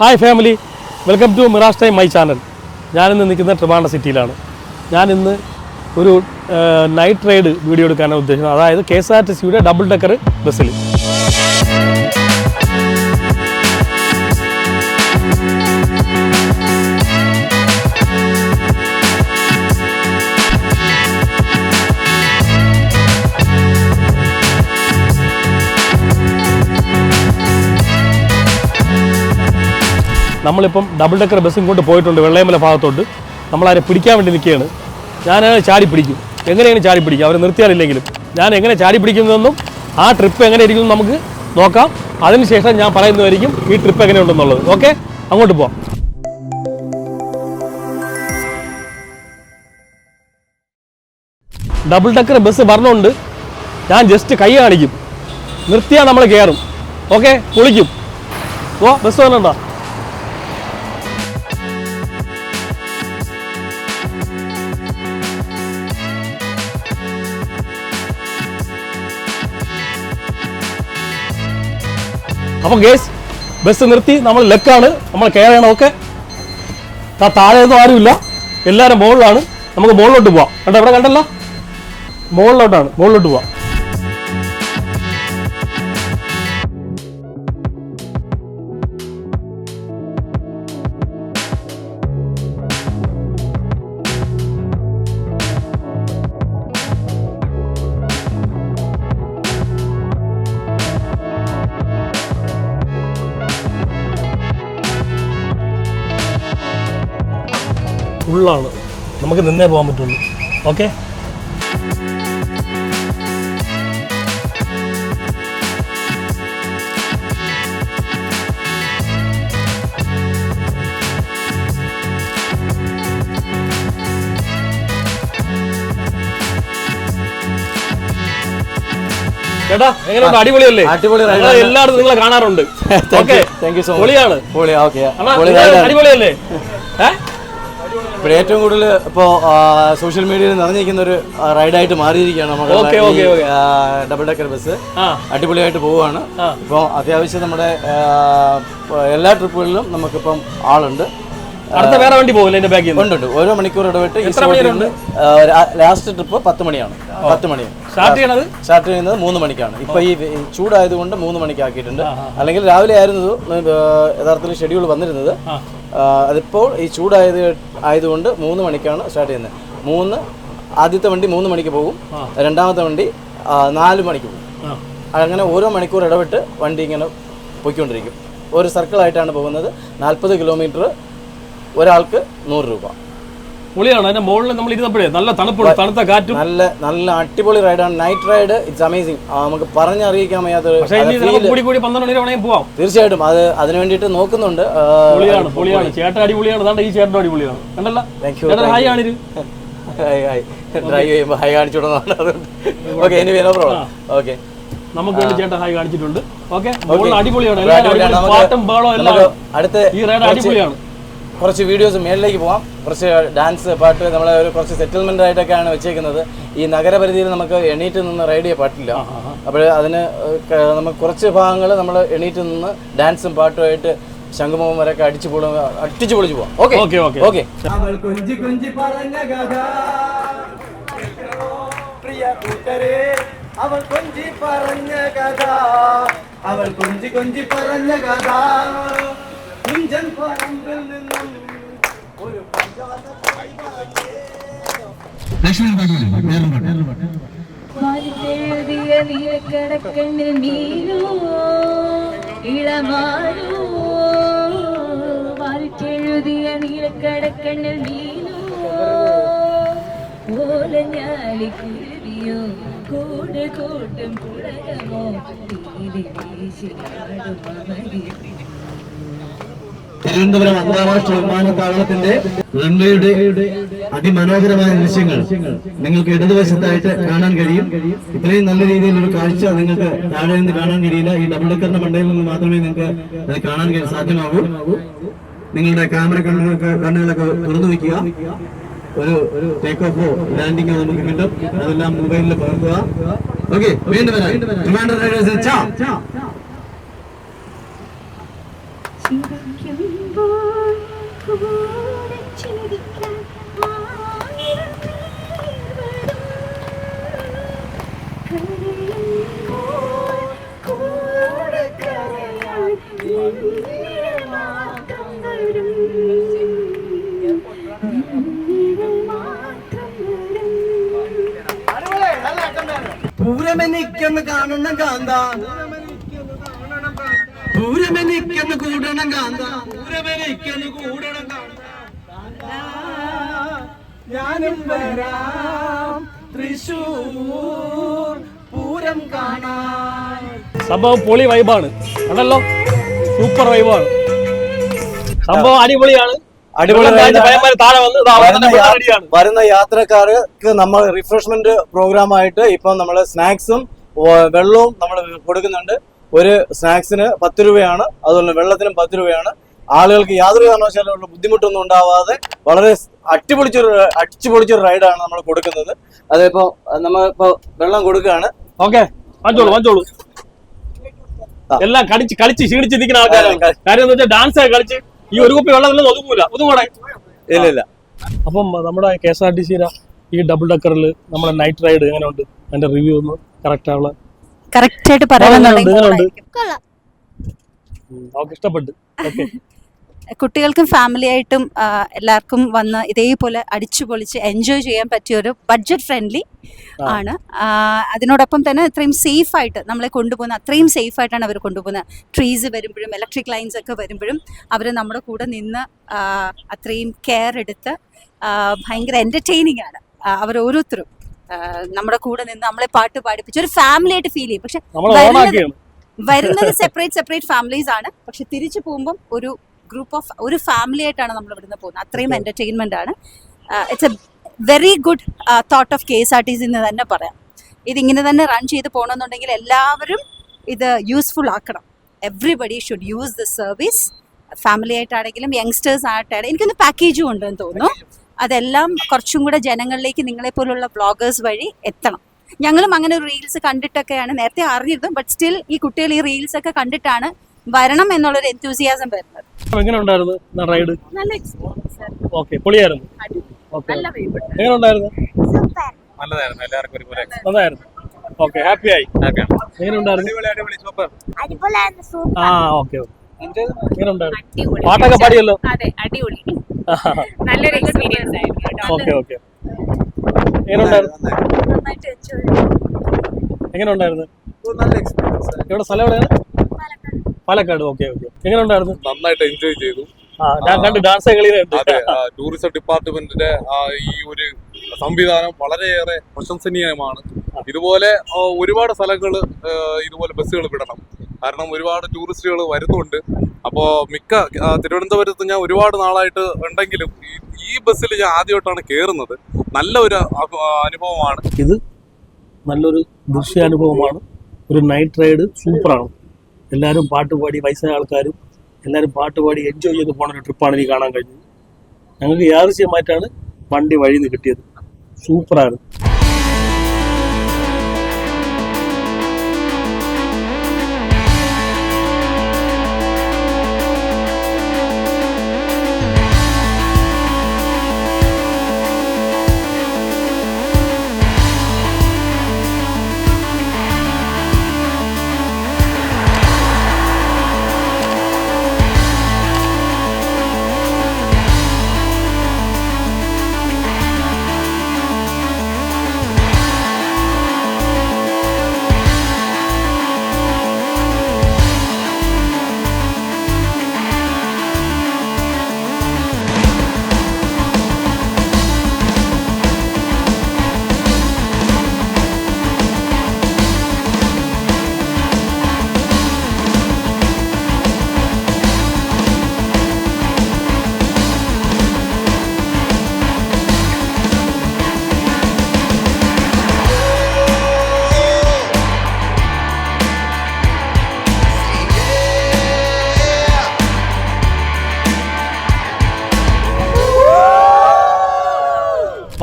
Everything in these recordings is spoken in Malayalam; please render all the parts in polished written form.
Hi family, welcome to Miraz time my channel. ഞാനിന്ന് നിൽക്കുന്ന ട്രിവാൻഡ്രം സിറ്റിയിലാണ്. ഞാനിന്ന് ഒരു നൈറ്റ് റൈഡ് വീഡിയോ എടുക്കാനാണ് ഉദ്ദേശിക്കുന്നത്. അതായത് KSRTCയുടെ ഡബിൾ ഡെക്കർ ബസ്സിൽ. നമ്മളിപ്പം ഡബിൾ ഡെക്കർ ബസ് ഇങ്ങോട്ട് പോയിട്ടുണ്ട്, വെള്ളയമല ഭാഗത്തോട്ട്. നമ്മളതിനെ പിടിക്കാൻ വേണ്ടി നിൽക്കുകയാണ്. ഞാൻ ചാടി പിടിക്കും. എങ്ങനെയാണ് ചാടി പിടിക്കുക, അവർ നിർത്തിയാലില്ലെങ്കിലും ഞാൻ എങ്ങനെ ചാടി പിടിക്കുന്നതെന്നും ആ ട്രിപ്പ് എങ്ങനെ ഇരിക്കും നമുക്ക് നോക്കാം. അതിനുശേഷം ഞാൻ പറയുന്നതായിരിക്കും ഈ ട്രിപ്പ് എങ്ങനെയുണ്ടെന്നുള്ളത്. ഓക്കെ, അങ്ങോട്ട് പോവാം. ഡബിൾ ഡെക്കർ ബസ് പറഞ്ഞുകൊണ്ട് ഞാൻ ജസ്റ്റ് കൈ കാണിക്കും, നിർത്തിയാൽ നമ്മൾ കയറും. ഓക്കെ, പൊളിക്കും. ഓ, ബസ് വരണ്ട. അപ്പം ഗേസ്, ബസ് നിർത്തി, നമ്മൾ ലെക്കാണ്, നമ്മൾ കയറണം. ഓക്കെ, താഴെയൊന്നും ആരുമില്ല, എല്ലാവരും മുകളിലാണ്. നമുക്ക് മുകളിലോട്ട് പോവാം. കണ്ടോ, ഇവിടെ കണ്ടല്ലോ, മുകളിലോട്ടാണ്, മുകളിലോട്ട് പോവാം. ഉള്ളാണ്, നമുക്ക് നിന്നേ പോകാൻ പറ്റുള്ളൂ. ഓക്കെ, ചേട്ടാ എങ്ങനെയുണ്ട്? അടിപൊളിയല്ലേ? എല്ലായിടത്തും നിങ്ങളെ കാണാറുണ്ട്. ഓക്കെ, പൊളിയാണ്. അടിപൊളിയല്ലേ? ഇപ്പോൾ ഏറ്റവും കൂടുതൽ ഇപ്പോൾ സോഷ്യൽ മീഡിയയിൽ നിറഞ്ഞിരിക്കുന്ന ഒരു റൈഡായിട്ട് മാറിയിരിക്കുകയാണ് നമ്മുടെ ഡബിൾ ഡെക്കർ ബസ്. അടിപൊളിയായിട്ട് പോവുകയാണ്. ഇപ്പോൾ അത്യാവശ്യം നമ്മുടെ എല്ലാ ട്രിപ്പുകളിലും നമുക്കിപ്പം ആളുണ്ട്. അടുത്ത വേറെ വണ്ടി പോകില്ല, ഉണ്ട്. ഓരോ മണിക്കൂർ ഇടവിട്ട് ലാസ്റ്റ് ട്രിപ്പ് 10 മണിയാണ്. 10 മണി സ്റ്റാർട്ട് ചെയ്യുന്നത് 3 മണിക്കാണ്. ഇപ്പൊ ഈ ചൂടായതുകൊണ്ട് 3 മണിക്ക് ആക്കിയിട്ടുണ്ട്. അല്ലെങ്കിൽ രാവിലെ ആയിരുന്നു യഥാർത്ഥത്തിൽ ഷെഡ്യൂൾ വന്നിരുന്നത്. അതിപ്പോൾ ഈ ആയതുകൊണ്ട് 3 മണിക്കാണ് സ്റ്റാർട്ട് ചെയ്യുന്നത്. ആദ്യത്തെ വണ്ടി 3 മണിക്ക് പോകും, രണ്ടാമത്തെ വണ്ടി 4 മണിക്ക് പോകും. അങ്ങനെ ഓരോ മണിക്കൂർ ഇടവിട്ട് വണ്ടി ഇങ്ങനെ പോയിക്കൊണ്ടിരിക്കും. ഒരു സർക്കിളായിട്ടാണ് പോകുന്നത്. 40 കിലോമീറ്റർ, ഒരാൾക്ക് 100 രൂപ. പൊളിയാണ്. അതിന്റെ മുകളിൽ നമ്മൾ ഇരുന്നപ്പോഴേ നല്ല തണുപ്പുള്ള തണുത്ത കാറ്റും നല്ല അടിപൊളി റൈഡാണ്. Night ride it's amazing. നമുക്ക് പറഞ്ഞറിയിക്കാൻ വയ്യാത്തൊരു. തീർച്ചയായിട്ടും അതിന് വേണ്ടിയിട്ട് നോക്കുന്നുണ്ട്. പൊളിയാണ്. ചേട്ടൻ അടിപൊളിയാണ്. ഈ ചേട്ടൻ അടിപൊളിയാണ്. കണ്ടല്ലോ, ഹായ് കാണിരു. ഡ്രൈവ് ചെയ്യുമ്പോൾ ഹൈ കാണിച്ചുവിടുന്നതാണ്. ഓക്കെ, ഇനി നോ പ്രോബ്ലം. ഓക്കെ, നമുക്ക് വേണ്ടി ചേട്ടൻ ഹായ് കാണിച്ചിട്ടുണ്ട്. ഓക്കെ, അടിപൊളിയാണ്. പാട്ടും ബഹളവും എല്ലാം. അടുത്ത ഈ റൈഡ് അടിപൊളിയാണ്. കുറച്ച് വീഡിയോസ് മേളിലേക്ക് പോകാം. കുറച്ച് ഡാൻസ്, പാട്ട്, നമ്മളെ ഒരു കുറച്ച് സെറ്റിൽമെൻ്റ് ആയിട്ടൊക്കെയാണ് വെച്ചേക്കുന്നത്. ഈ നഗരപരിധിയിൽ നമുക്ക് എണീറ്റ് നിന്ന് റൈഡ് ചെയ്യാൻ പറ്റില്ല. അപ്പോൾ അതിന് നമുക്ക് കുറച്ച് ഭാഗങ്ങൾ നമ്മൾ എണീറ്റ് നിന്ന് ഡാൻസും പാട്ടുമായിട്ട് ശംഖുമുഖം വരെയൊക്കെ അടിച്ചു പൊളിച്ചു പോവാം. Okay okay okay okay. നീലക്കടക്കണ്ണിൽ മീനോ ഓലഞ്ഞാലിക്കുരുവിയോ കൂട് കൂട്ടും പുളകമോ തിരുവനന്തപുരം അന്താരാഷ്ട്ര വിമാനത്താവളത്തിന്റെ റൺവേയുടെ അതിമനോഹരമായ ദൃശ്യങ്ങൾ നിങ്ങൾക്ക് ഇടതുവശത്തായിട്ട് കാണാൻ കഴിയും. ഇത്രയും നല്ല രീതിയിലൊരു കാഴ്ച നിങ്ങൾക്ക് താഴെ നിന്ന് കാണാൻ കഴിയില്ല. ഈ ഡബിൾ ഡെക്കറിന്റെ മണ്ടയിൽ നിന്ന് മാത്രമേ നിങ്ങൾക്ക് അത് കാണാൻ സാധ്യമാകൂ. നിങ്ങളുടെ ക്യാമറ കണ്ണുകളൊക്കെ തുറന്നു വയ്ക്കുക. ഒരു ടേക്ക് ഓഫോ ലാൻഡിങ്ങോ നമുക്ക് കിട്ടും. അതെല്ലാം മൊബൈലിൽ പകർത്തുക. ഓക്കെ, വീണ്ടും വരാം. വരുമ്പോൾ കൂടെ ചിരിക്കാൻ ആയിരം പേർ വരും. കരയുമ്പോൾ കൂടെ കരയാൻ നിഴൽ മാത്രം വരും. നിഴൽ മാത്രം വരും. പൂരമെനിക്കൊന്ന് കാണണം കാന്ത, പൂരമെനിക്കൊന്ന് കൂടണം കാന്ത, പൂരമെനിക്കൊന്ന് കൂടണം കാന്ത, ഞാനും വരാം തൃശ്ശൂർ പൂരം കാണാൻ. സംഭവം പൊളി വൈബാണ്, കണ്ടല്ലോ, സൂപ്പർ വൈബാണ് സംഭവം, അടിപൊളിയാണ്. അടിപൊളി ഭയങ്കര താഴെ വന്ന് റെഡിയാണ്. വരുന്ന യാത്രക്കാർക്ക് നമ്മൾ റിഫ്രഷ്മെന്റ് പ്രോഗ്രാം ആയിട്ട് ഇപ്പം നമ്മൾ സ്നാക്സും വെള്ളവും നമ്മൾ കൊടുക്കുന്നുണ്ട്. ഒരു സ്നാക്സിന് 10 രൂപയാണ്, അതുപോലെ വെള്ളത്തിനും 10 രൂപയാണ്. ആളുകൾക്ക് യാതൊരു കാരണവശാലുള്ള ബുദ്ധിമുട്ടൊന്നും ഉണ്ടാവാതെ വളരെ അടിച്ചുപൊളിച്ചൊരു റൈഡാണ് നമ്മൾ കൊടുക്കുന്നത്. അതിപ്പോ നമ്മളിപ്പോ വെള്ളം കൊടുക്കുകയാണ്. ഓക്കെ, വാങ്ങിച്ചോളൂ. എല്ലാം കളിച്ച് ക്ഷീണിച്ച് നിൽക്കുന്ന ആൾക്കാരാണ്. കാര്യം എന്ന് വെച്ചാൽ ഡാൻസ് കളിച്ച് ഈ ഒരു കുപ്പി വെള്ളത്തിൽ ഒതുങ്ങൂടെ. ഇല്ല. അപ്പം നമ്മുടെ KSRTC ഈ ഡബിൾ ഡക്കറിൽ നമ്മുടെ നൈറ്റ് റൈഡ് എങ്ങനെയുണ്ട്? അതിന്റെ റിവ്യൂ ഒന്ന് കറക്റ്റ് ആയിട്ട് പറയാനുണ്ടെങ്കിൽ ഇഷ്ടപ്പെട്ടു. കുട്ടികൾക്കും ഫാമിലി ആയിട്ടും എല്ലാവർക്കും വന്ന് ഇതേപോലെ അടിച്ചു പൊളിച്ച് എൻജോയ് ചെയ്യാൻ പറ്റിയ ഒരു ബഡ്ജറ്റ് ഫ്രണ്ട്ലി ആണ്. അതിനോടൊപ്പം തന്നെ അത്രയും സേഫ് ആയിട്ട് നമ്മളെ കൊണ്ടുപോകുന്ന, അത്രയും സേഫ് ആയിട്ടാണ് അവർ കൊണ്ടുപോകുന്നത്. ട്രീസ് വരുമ്പോഴും ഇലക്ട്രിക് ലൈൻസ് ഒക്കെ വരുമ്പോഴും അവർ നമ്മുടെ കൂടെ നിന്ന് അത്രയും കെയർ എടുത്ത് ഭയങ്കര എന്റർടൈനിങ് ആണ്. അവർ ഓരോരുത്തരും നമ്മുടെ കൂടെ നിന്ന് നമ്മളെ പാട്ട് പാടിപ്പിച്ച് ഒരു ഫാമിലി ആയിട്ട് ഫീൽ ചെയ്യും. പക്ഷെ വരുന്നത് സെപ്പറേറ്റ് ഫാമിലീസ് ആണ്. പക്ഷെ തിരിച്ചു പോകുമ്പോൾ ഒരു ഗ്രൂപ്പ് ഓഫ് ഒരു ഫാമിലി ആയിട്ടാണ് നമ്മൾ ഇവിടുന്ന് പോകുന്നത്. അത്രയും എന്റർടൈൻമെന്റ് ആണ്. It's A very good thought of KSRTC എന്ന് തന്നെ പറയാം. ഇതിങ്ങനെ തന്നെ റൺ ചെയ്ത് പോകണമെന്നുണ്ടെങ്കിൽ എല്ലാവരും ഇത് യൂസ്ഫുൾ ആക്കണം. Everybody should use this service. Family ആയിട്ടാണെങ്കിലും യങ്സ്റ്റേഴ്സ് ആയിട്ടാണെങ്കിലും എനിക്കൊന്ന് പാക്കേജും ഉണ്ടെന്ന് തോന്നുന്നു. അതെല്ലാം കുറച്ചും കൂടെ ജനങ്ങളിലേക്ക് നിങ്ങളെപ്പോലുള്ള വ്ളോഗേഴ്സ് വഴി എത്തണം. ഞങ്ങളും അങ്ങനെ ഒരു റീൽസ് കണ്ടിട്ടൊക്കെയാണ് നേരത്തെ അറിഞ്ഞിരുന്നത്. ബട്ട് സ്റ്റിൽ ഈ കുട്ടികൾ ഈ റീൽസ് ഒക്കെ കണ്ടിട്ടാണ് വരണം എന്നുള്ളൊരു എന്തൂസിയാസം വരുന്നത്. എങ്ങനെ ഉണ്ടായിരുന്നു റൈഡ്? നല്ല എക്സ്പീരിയൻസ്. ഓക്കെ, പൊളിയായിരുന്നു. നല്ല വൈബ്. എങ്ങനെ ഉണ്ടായിരുന്നു? നല്ലതായിരുന്നു, എല്ലാവർക്കും ഒരുപോലെ നന്നായിരുന്നു. ഓക്കെ, ഹാപ്പി ആയി. എങ്ങനെ ഉണ്ടായിരുന്നു? ആ, ഓക്കെ. എങ്ങനെ ഉണ്ടായിരുന്നു? പാട്ടൊക്കെ പാടിയല്ലോ. അതെ, അടിപൊളി. നല്ലൊരു എക്സ്പീരിയൻസ് ആയിരുന്നു. ഓക്കെ. എങ്ങനെ ഉണ്ടായിരുന്നു? നന്നായിട്ട് എൻജോയ് ചെയ്തു. എങ്ങനെ ഉണ്ടായിരുന്നു? നല്ല എക്സ്പീരിയൻസ്. എവിടെ സ്ഥലം എവിടെയാണ്? പാലക്കാട്. ഓക്കെ. എങ്ങനെ ഉണ്ടായിരുന്നു? നന്നായിട്ട് എൻജോയ് ചെയ്തു. ഞാൻ കണ്ട് ഡാൻസ് കളിയുന്നുണ്ട്. അതെ, ടൂറിസം ഡിപ്പാർട്ട്മെന്റിന്റെ ഈ ഒരു സംവിധാനം വളരെയേറെ പ്രശംസനീയമാണ്. ഇതുപോലെ ഒരുപാട് സ്ഥലങ്ങൾ ഇതുപോലെ ബസ്സുകൾ വിടണം. കാരണം ഒരുപാട് ടൂറിസ്റ്റുകൾ വരുന്നുണ്ട്. അപ്പോൾ മിക്ക തിരുവനന്തപുരത്ത് ഞാൻ ഒരുപാട് നാളായിട്ട് ഉണ്ടെങ്കിലും ഈ ബസ്സിൽ ഞാൻ ആദ്യമായിട്ടാണ് കയറുന്നത്. നല്ലൊരു അനുഭവമാണ് ഇത്. നല്ലൊരു ദൃശ്യാനുഭവമാണ്. ഒരു നൈറ്റ് റൈഡ് സൂപ്പറാണ്. എല്ലാവരും പാട്ടുപാടി, വയസ്സായ ആൾക്കാരും എല്ലാവരും പാട്ടുപാടി എൻജോയ് ചെയ്ത് പോകുന്ന ഒരു ട്രിപ്പാണ് എനിക്ക് കാണാൻ കഴിഞ്ഞത്. ഞങ്ങൾക്ക് യാദൃശ്യമായിട്ടാണ് വണ്ടി വഴിയിൽ നിന്ന് കിട്ടിയത്. സൂപ്പറാണ്.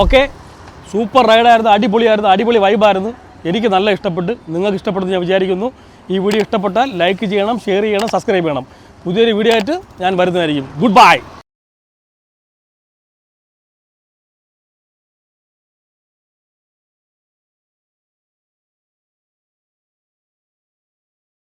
ഓക്കെ, സൂപ്പർ റൈഡായിരുന്നു. അടിപൊളിയായിരുന്നു. അടിപൊളി വൈബായിരുന്നു. എനിക്ക് നല്ല ഇഷ്ടപ്പെട്ട്. നിങ്ങൾക്ക് ഇഷ്ടപ്പെടുന്നു ഞാൻ വിചാരിക്കുന്നു. ഈ വീഡിയോ ഇഷ്ടപ്പെട്ടാൽ ലൈക്ക് ചെയ്യണം, ഷെയർ ചെയ്യണം, സബ്സ്ക്രൈബ് ചെയ്യണം. പുതിയൊരു വീഡിയോ ആയിട്ട് ഞാൻ വരുന്നതായിരിക്കും. Good bye.